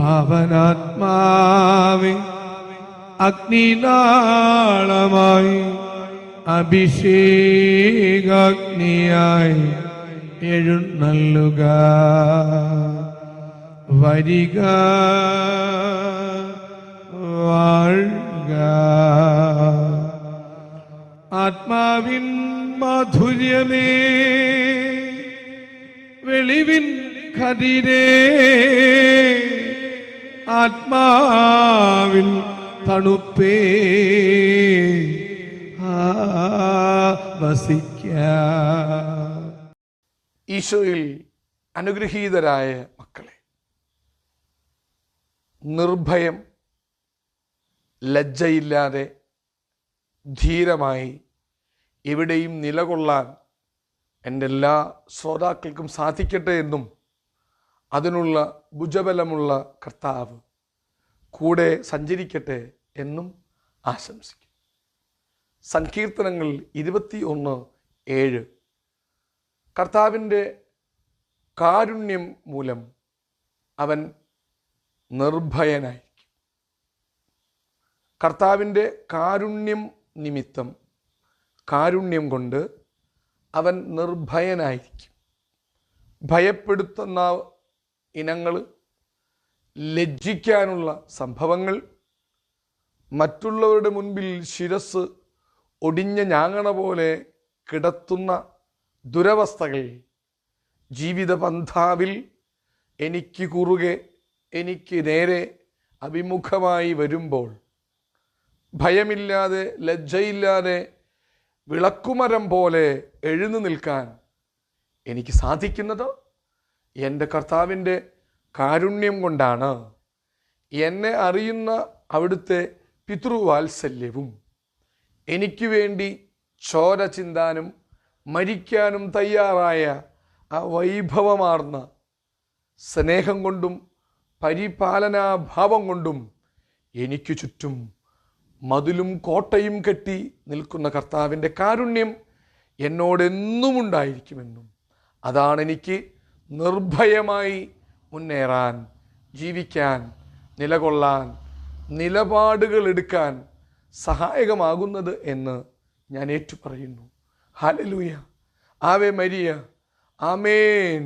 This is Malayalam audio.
അവനാത്മാവെ അഗ്നിനാളമായി അഭിഷേകാഗ്നിയായി എഴുന്നള്ളുക. വരിക, വാഴുക. ആത്മാവിൻ മാധുര്യമേ, വെളിവിൻ കതിരേ, ആത്മാവിൻ തണുപ്പേ, ഈശോയിൽ അനുഗ്രഹീതരായ മക്കളെ, നിർഭയം, ലജ്ജയില്ലാതെ ധീരമായി എവിടെയും നിലകൊള്ളാൻ എൻ്റെ എല്ലാ ശ്രോതാക്കൾക്കും സാധിക്കട്ടെ എന്നും അതിനുള്ള ഭുജബലമുള്ള കർത്താവ് കൂടെ സഞ്ചരിക്കട്ടെ എന്നും ആശംസിക്കും. സങ്കീർത്തനങ്ങൾ 21:7 കർത്താവിൻ്റെ കാരുണ്യം മൂലം അവൻ നിർഭയനായിരിക്കും. കർത്താവിൻ്റെ കാരുണ്യം നിമിത്തം, കാരുണ്യം കൊണ്ട് അവൻ നിർഭയനായിരിക്കും. ഭയപ്പെടുത്തുന്ന ഇനങ്ങൾ, ലജ്ജിക്കാനുള്ള സംഭവങ്ങൾ, മറ്റുള്ളവരുടെ മുൻപിൽ ശിരസ് ഒടിഞ്ഞ ഞാങ്ങണ പോലെ കിടത്തുന്ന ദുരവസ്ഥകൾ ജീവിത പന്ഥാവിൽ എനിക്ക് കുറുകെ, എനിക്ക് നേരെ അഭിമുഖമായി വരുമ്പോൾ ഭയമില്ലാതെ, ലജ്ജയില്ലാതെ വിളക്കുമരം പോലെ എഴുന്നു നിൽക്കാൻ എനിക്ക് സാധിക്കുന്നത് എൻ്റെ കർത്താവിൻ്റെ കാരുണ്യം കൊണ്ടാണ്. എന്നെ അറിയുന്ന അവിടുത്തെ പിതൃവാത്സല്യവും എനിക്ക് വേണ്ടി ചോര ചിന്താനും മരിക്കാനും തയ്യാറായ ആ വൈഭവമാർന്ന സ്നേഹം കൊണ്ടും പരിപാലനാഭാവം കൊണ്ടും എനിക്ക് ചുറ്റും മതിലും കോട്ടയും കെട്ടി നിൽക്കുന്ന കർത്താവിൻ്റെ കാരുണ്യം എന്നോടെന്നും ഉണ്ടായിരിക്കുമെന്നും അതാണ് എനിക്ക് നിർഭയമായി മുന്നേറാൻ, ജീവിക്കാൻ, നിലകൊള്ളാൻ, നിലപാടുകൾ എടുക്കാൻ സഹായകമാകുന്നത് എന്ന് ഞാൻ ഏറ്റുപറയുന്നു. ഹല്ലേലൂയ, ആവേ മരിയ, ആമേൻ.